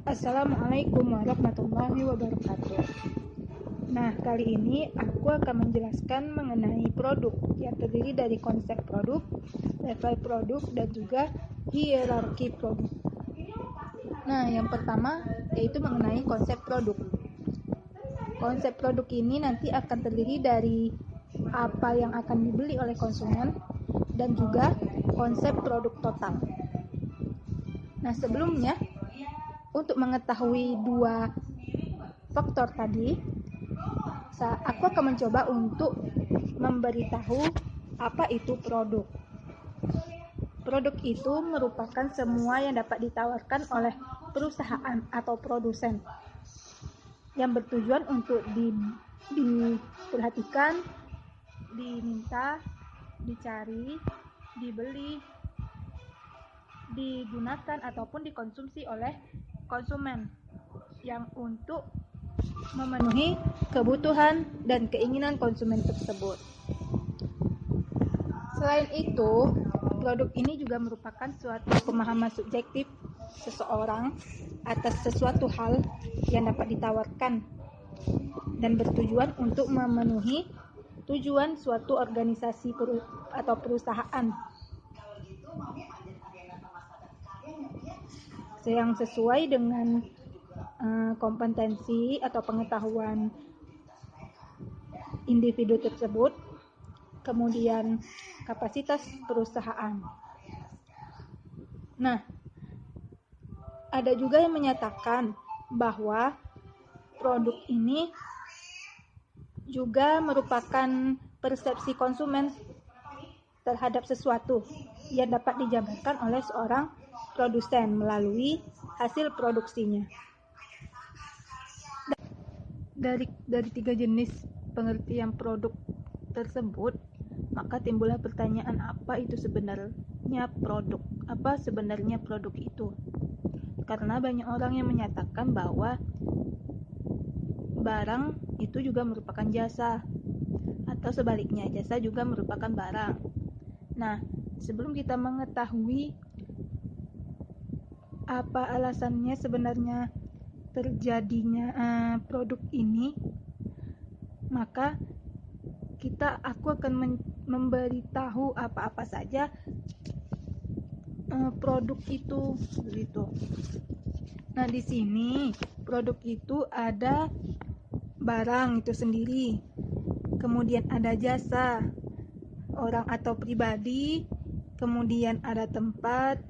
Assalamualaikum warahmatullahi wabarakatuh. Nah, kali ini aku akan menjelaskan mengenai produk yang terdiri dari konsep produk, level produk, dan juga hierarki produk. Nah, yang pertama yaitu mengenai konsep produk. Konsep produk ini nanti akan terdiri dari apa yang akan dibeli oleh konsumen dan juga konsep produk total. Nah, sebelumnya untuk mengetahui dua faktor tadi, aku akan mencoba untuk memberitahu apa itu produk. Produk itu merupakan semua yang dapat ditawarkan oleh perusahaan atau produsen yang bertujuan untuk diperhatikan, diminta, dicari, dibeli, digunakan ataupun dikonsumsi oleh konsumen yang untuk memenuhi kebutuhan dan keinginan konsumen tersebut. Selain itu, produk ini juga merupakan suatu pemahaman subjektif seseorang atas sesuatu hal yang dapat ditawarkan dan bertujuan untuk memenuhi tujuan suatu organisasi atau perusahaan yang sesuai dengan kompetensi atau pengetahuan individu tersebut, kemudian kapasitas perusahaan. Nah, ada juga yang menyatakan bahwa produk ini juga merupakan persepsi konsumen terhadap sesuatu yang dapat dijabarkan oleh seorang produsen melalui hasil produksinya. Dari tiga jenis pengertian produk tersebut, maka timbullah pertanyaan, apa itu sebenarnya produk? Apa sebenarnya produk itu? Karena banyak orang yang menyatakan bahwa barang itu juga merupakan jasa, atau sebaliknya, jasa juga merupakan barang. Nah, sebelum kita mengetahui apa alasannya sebenarnya terjadinya produk ini, maka aku akan memberitahu apa-apa saja produk itu begitu. Nah, di sini produk itu ada barang itu sendiri, kemudian ada jasa orang atau pribadi, kemudian ada tempat,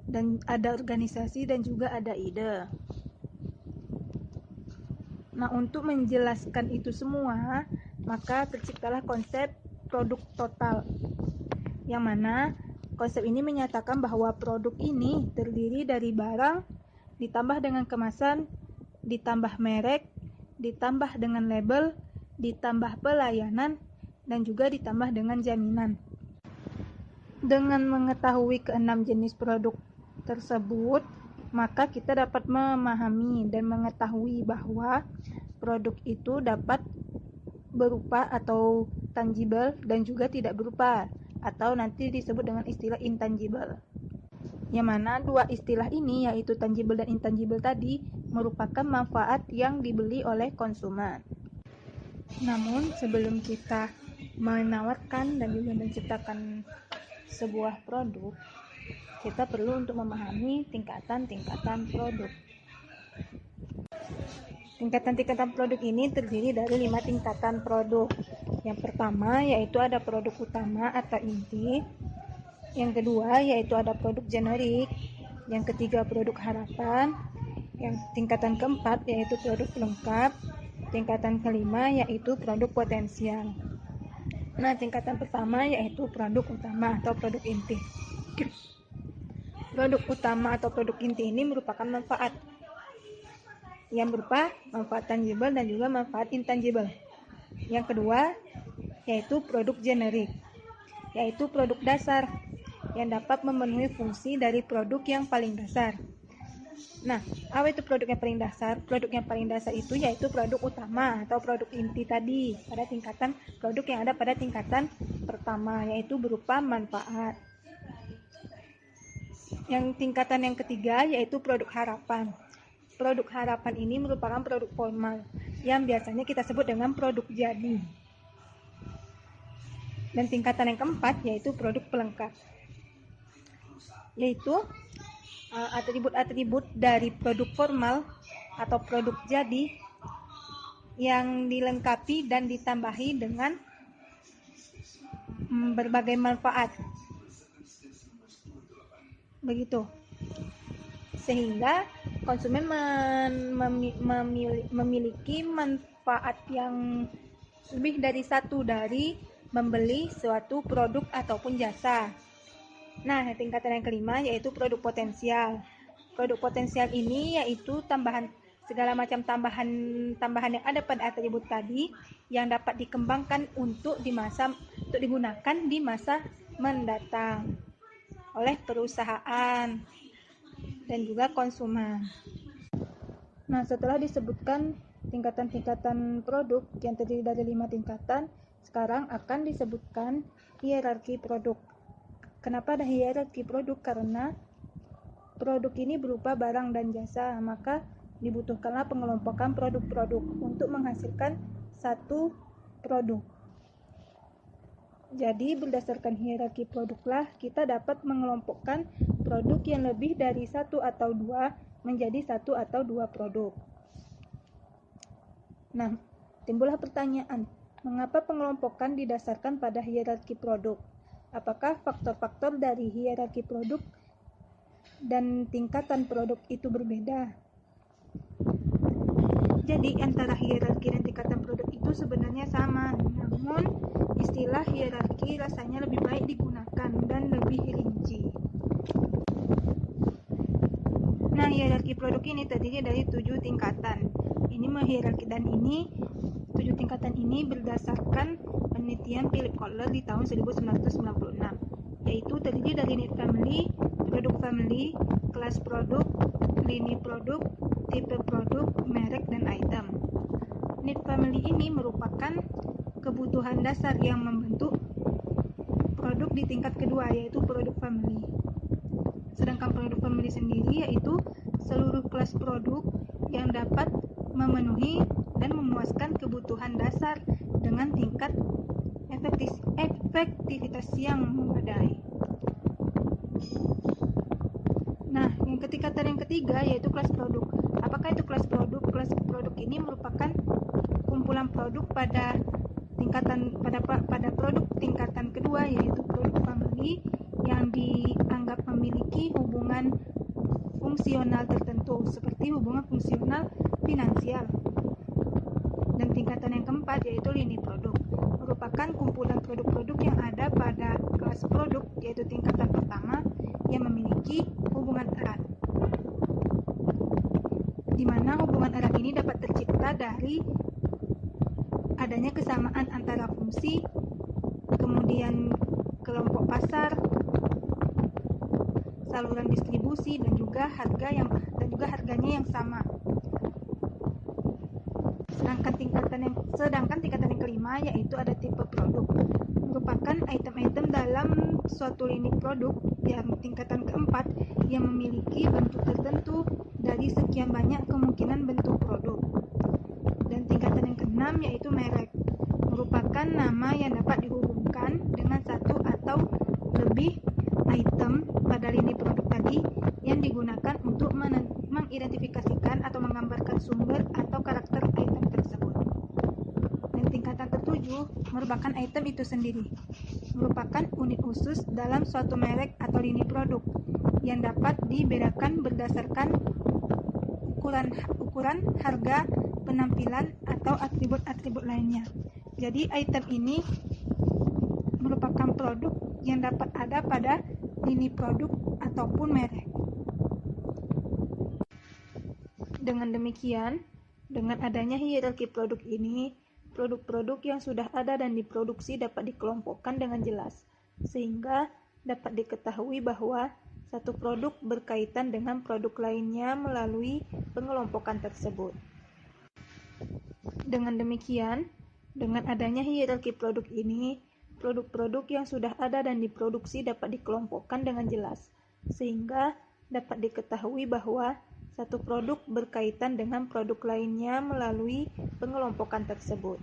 dan ada organisasi, dan juga ada ide. Nah, untuk menjelaskan itu semua, maka terciptalah konsep produk total, yang mana konsep ini menyatakan bahwa produk ini terdiri dari barang ditambah dengan kemasan, ditambah merek, ditambah dengan label, ditambah pelayanan, dan juga ditambah dengan jaminan. Dengan mengetahui keenam jenis produk tersebut, maka kita dapat memahami dan mengetahui bahwa produk itu dapat berupa atau tangible dan juga tidak berupa, atau nanti disebut dengan istilah intangible. Yang mana dua istilah ini, yaitu tangible dan intangible tadi, merupakan manfaat yang dibeli oleh konsumen. Namun sebelum kita menawarkan dan juga menciptakan sebuah produk, kita perlu untuk memahami tingkatan-tingkatan produk. Tingkatan-tingkatan produk ini terdiri dari 5 tingkatan produk. Yang pertama yaitu ada produk utama atau inti. Yang kedua yaitu ada produk generik. Yang ketiga produk harapan. Yang tingkatan keempat yaitu produk pelengkap. Tingkatan kelima yaitu produk potensial. Nah, tingkatan pertama yaitu produk utama atau produk inti. Produk utama atau produk inti ini merupakan manfaat yang berupa manfaat tangible dan juga manfaat intangible. Yang kedua yaitu produk generik, yaitu produk dasar yang dapat memenuhi fungsi dari produk yang paling dasar. Nah, apa itu produk yang paling dasar? Produk yang paling dasar itu yaitu produk utama atau produk inti tadi pada tingkatan produk yang ada pada tingkatan pertama, yaitu berupa manfaat. Yang tingkatan yang ketiga yaitu produk harapan. Produk harapan ini merupakan produk formal yang biasanya kita sebut dengan produk jadi. Dan tingkatan yang keempat yaitu produk pelengkap, yaitu atribut-atribut dari produk formal atau produk jadi yang dilengkapi dan ditambahi dengan berbagai manfaat. Begitu. Sehingga konsumen memiliki manfaat yang lebih dari satu dari membeli suatu produk ataupun jasa. Nah, tingkatan yang kelima yaitu produk potensial. Produk potensial ini yaitu segala macam tambahan yang ada pada atribut tadi yang dapat dikembangkan untuk digunakan di masa mendatang oleh perusahaan dan juga konsumen. Nah, setelah disebutkan tingkatan-tingkatan produk yang terdiri dari 5 tingkatan, sekarang akan disebutkan hierarki produk. Kenapa ada hierarki produk? Karena produk ini berupa barang dan jasa, maka dibutuhkanlah pengelompokan produk-produk untuk menghasilkan satu produk. Jadi berdasarkan hierarki produklah kita dapat mengelompokkan produk yang lebih dari satu atau dua menjadi satu atau dua produk. Nah, timbullah pertanyaan, mengapa pengelompokan didasarkan pada hierarki produk? Apakah faktor-faktor dari hierarki produk dan tingkatan produk itu berbeda? Jadi antara hierarki dan tingkatan produk itu sebenarnya sama, namun istilah hierarki rasanya lebih baik digunakan dan lebih rinci. Nah, hierarki produk ini terdiri dari 7 tingkatan. Ini 7 tingkatan ini berdasarkan penelitian Philip Kotler di tahun 1996, yaitu terdiri dari need family, produk family, kelas produk, lini produk, tipe produk, merek, dan item. Need family ini merupakan kebutuhan dasar yang membentuk produk di tingkat kedua, yaitu produk family. Sedangkan produk family sendiri yaitu seluruh kelas produk yang dapat memenuhi dan memuaskan kebutuhan dasar dengan tingkat efektivitas yang memadai. Nah, yang tingkatan yang ketiga yaitu kelas produk. Apakah itu kelas produk? Kelas produk ini merupakan kumpulan produk pada produk tingkatan kedua yaitu produk family yang dianggap memiliki hubungan fungsional tertentu seperti hubungan fungsional finansial. Dan tingkatan yang keempat yaitu lini produk, merupakan kumpulan produk-produk yang ada pada kelas produk yaitu tingkatan pertama yang memiliki hubungan erat, di mana hubungan erat ini dapat tercipta dari adanya kesamaan antara fungsi, kemudian kelompok pasar, saluran distribusi, dan juga harganya yang sama. Sedangkan tingkatan yang kelima yaitu ada tipe produk, merupakan item-item dalam suatu lini produk yang tingkatan keempat yang memiliki bentuk tertentu dari sekian banyak kemungkinan bentuk produk. Dan tingkatan yang keenam yaitu merek, merupakan nama yang dapat dihubungkan dengan satu atau lebih item pada lini produk tadi yang digunakan untuk mengidentifikasikan atau menggambarkan sumber atau karakter item tersebut. Dan tingkatan ketujuh merupakan item itu sendiri, merupakan unit khusus dalam suatu merek atau lini produk yang dapat dibedakan berdasarkan ukuran, harga, penampilan, atau atribut-atribut lainnya. Jadi item ini merupakan produk yang dapat ada pada lini produk ataupun merek. Dengan demikian, dengan adanya hierarki produk ini, produk-produk yang sudah ada dan diproduksi dapat dikelompokkan dengan jelas, sehingga dapat diketahui bahwa satu produk berkaitan dengan produk lainnya melalui pengelompokan tersebut. Dengan demikian, dengan adanya hierarki produk ini, produk-produk yang sudah ada dan diproduksi dapat dikelompokkan dengan jelas, sehingga dapat diketahui bahwa satu produk berkaitan dengan produk lainnya melalui pengelompokan tersebut.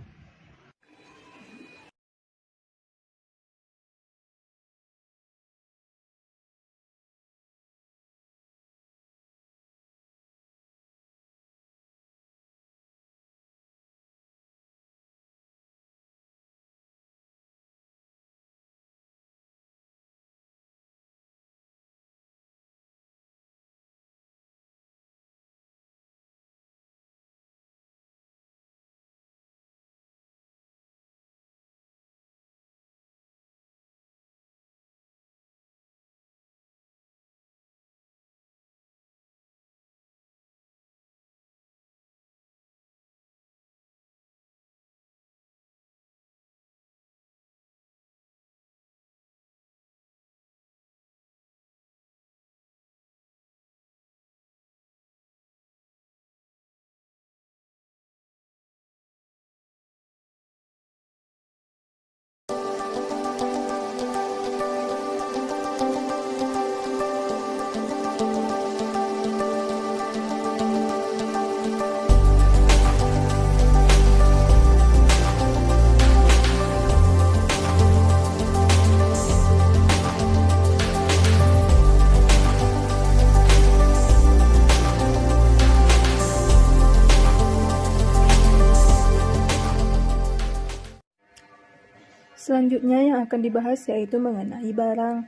Selanjutnya yang akan dibahas yaitu mengenai barang.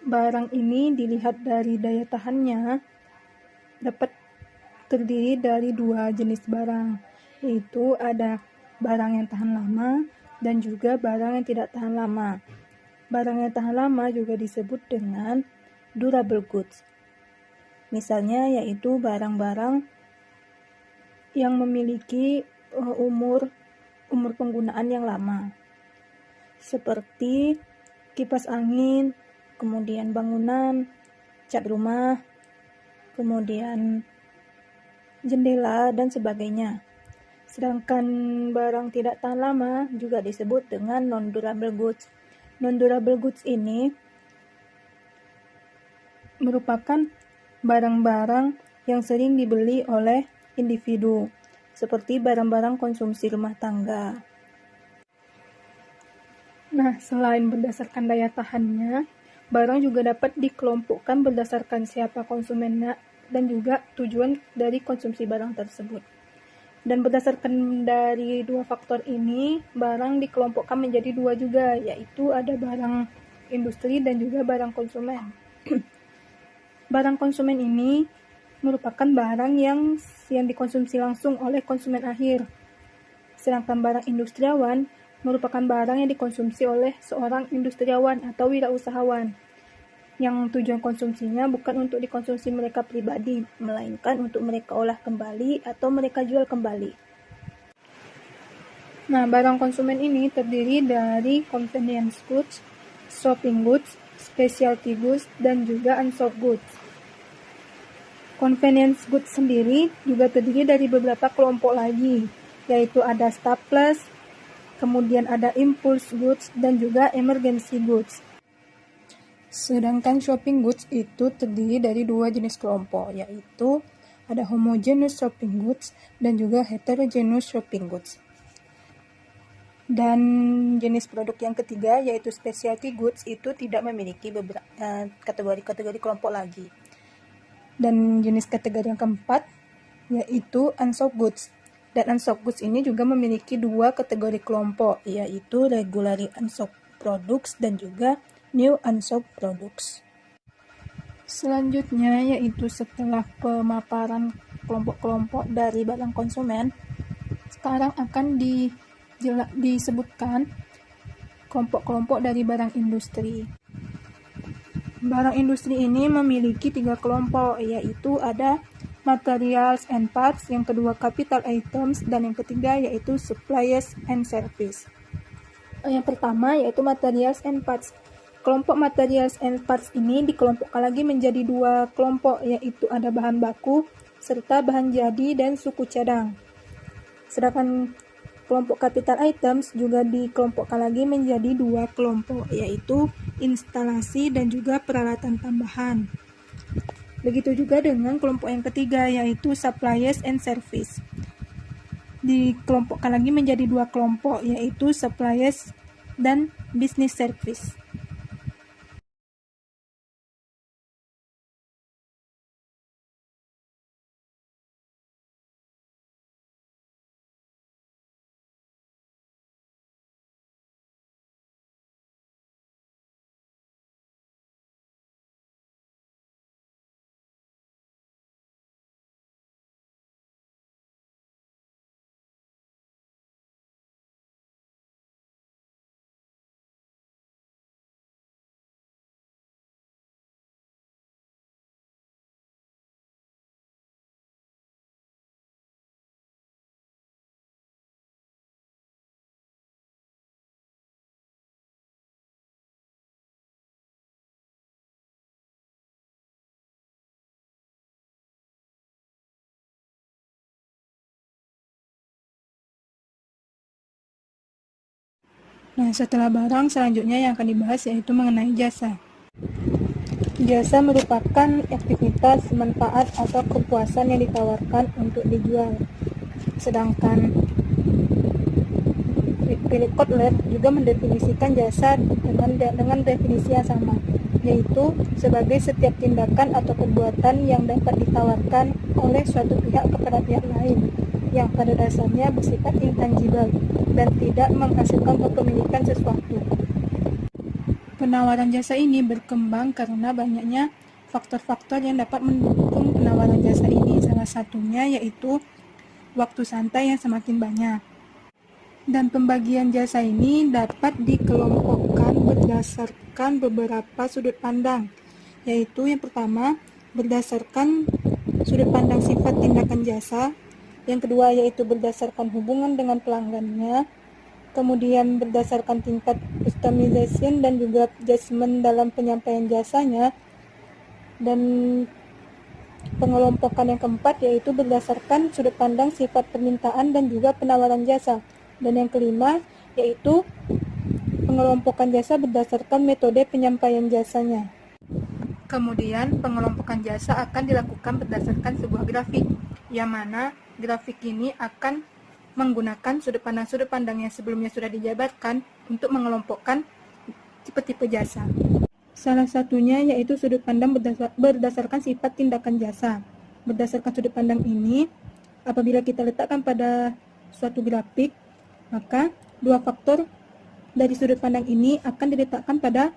Barang ini dilihat dari daya tahannya dapat terdiri dari dua jenis barang, yaitu ada barang yang tahan lama dan juga barang yang tidak tahan lama. Barang yang tahan lama juga disebut dengan durable goods. Misalnya yaitu barang-barang yang memiliki umur penggunaan yang lama, seperti kipas angin, kemudian bangunan, cat rumah, kemudian jendela, dan sebagainya. Sedangkan barang tidak tahan lama juga disebut dengan non-durable goods. Non-durable goods ini merupakan barang-barang yang sering dibeli oleh individu, seperti barang-barang konsumsi rumah tangga. Nah, selain berdasarkan daya tahannya, barang juga dapat dikelompokkan berdasarkan siapa konsumennya dan juga tujuan dari konsumsi barang tersebut. Dan berdasarkan dari dua faktor ini, barang dikelompokkan menjadi dua juga, yaitu ada barang industri dan juga barang konsumen. Barang konsumen ini merupakan barang yang dikonsumsi langsung oleh konsumen akhir. Sedangkan barang industriawan merupakan barang yang dikonsumsi oleh seorang industriawan atau wirausahawan, yang tujuan konsumsinya bukan untuk dikonsumsi mereka pribadi, melainkan untuk mereka olah kembali atau mereka jual kembali. Nah, barang konsumen ini terdiri dari convenience goods, shopping goods, specialty goods, dan juga unsold goods. Convenience goods sendiri juga terdiri dari beberapa kelompok lagi, yaitu ada staples, kemudian ada impulse goods, dan juga emergency goods. Sedangkan shopping goods itu terdiri dari dua jenis kelompok, yaitu ada homogeneous shopping goods dan juga heterogeneous shopping goods. Dan jenis produk yang ketiga yaitu specialty goods itu tidak memiliki kategori-kategori kelompok lagi. Dan jenis kategori yang keempat yaitu unsold goods. Dan unsold goods ini juga memiliki dua kategori kelompok, yaitu regularly unsold products dan juga new unsold products. Selanjutnya yaitu setelah pemaparan kelompok-kelompok dari barang konsumen, sekarang akan disebutkan kelompok-kelompok dari barang industri. Barang industri ini memiliki tiga kelompok, yaitu ada materials and parts, yang kedua capital items, dan yang ketiga yaitu supplies and service. Yang pertama yaitu materials and parts. Kelompok materials and parts ini dikelompokkan lagi menjadi dua kelompok, yaitu ada bahan baku serta bahan jadi dan suku cadang. Sedangkan kelompok capital items juga dikelompokkan lagi menjadi dua kelompok, yaitu instalasi, dan juga peralatan tambahan. Begitu juga dengan kelompok yang ketiga, yaitu suppliers and service. Dikelompokkan lagi menjadi dua kelompok, yaitu suppliers dan business service. Nah, setelah barang, selanjutnya yang akan dibahas yaitu mengenai jasa. Jasa merupakan aktivitas, manfaat, atau kepuasan yang ditawarkan untuk dijual. Sedangkan Philip Kotler juga mendefinisikan jasa dengan definisi yang sama, yaitu sebagai setiap tindakan atau perbuatan yang dapat ditawarkan oleh suatu pihak kepada pihak lain, yang pada dasarnya bersifat intangibel dan tidak menghasilkan kepemilikan sesuatu. Penawaran jasa ini berkembang karena banyaknya faktor-faktor yang dapat mendukung penawaran jasa ini. Salah satunya yaitu waktu santai yang semakin banyak. Dan pembagian jasa ini dapat dikelompokkan berdasarkan beberapa sudut pandang, yaitu yang pertama berdasarkan sudut pandang sifat tindakan jasa, yang kedua yaitu berdasarkan hubungan dengan pelanggannya, kemudian berdasarkan tingkat customization dan juga judgement dalam penyampaian jasanya, dan pengelompokan yang keempat yaitu berdasarkan sudut pandang sifat permintaan dan juga penawaran jasa, dan yang kelima yaitu pengelompokan jasa berdasarkan metode penyampaian jasanya. Kemudian pengelompokan jasa akan dilakukan berdasarkan sebuah grafik, yang mana grafik ini akan menggunakan sudut pandang yang sebelumnya sudah dijabarkan untuk mengelompokkan tipe-tipe jasa. Salah satunya yaitu sudut pandang berdasarkan sifat tindakan jasa. Berdasarkan sudut pandang ini, apabila kita letakkan pada suatu grafik, maka dua faktor dari sudut pandang ini akan diletakkan pada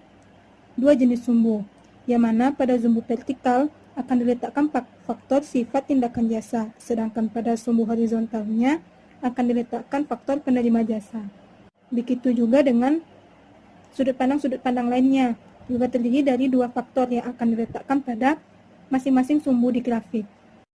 dua jenis sumbu, yang mana pada sumbu vertikal akan diletakkan faktor sifat tindakan jasa, sedangkan pada sumbu horizontalnya akan diletakkan faktor penerima jasa. Begitu juga dengan sudut pandang lainnya, juga terdiri dari dua faktor yang akan diletakkan pada masing-masing sumbu di grafik.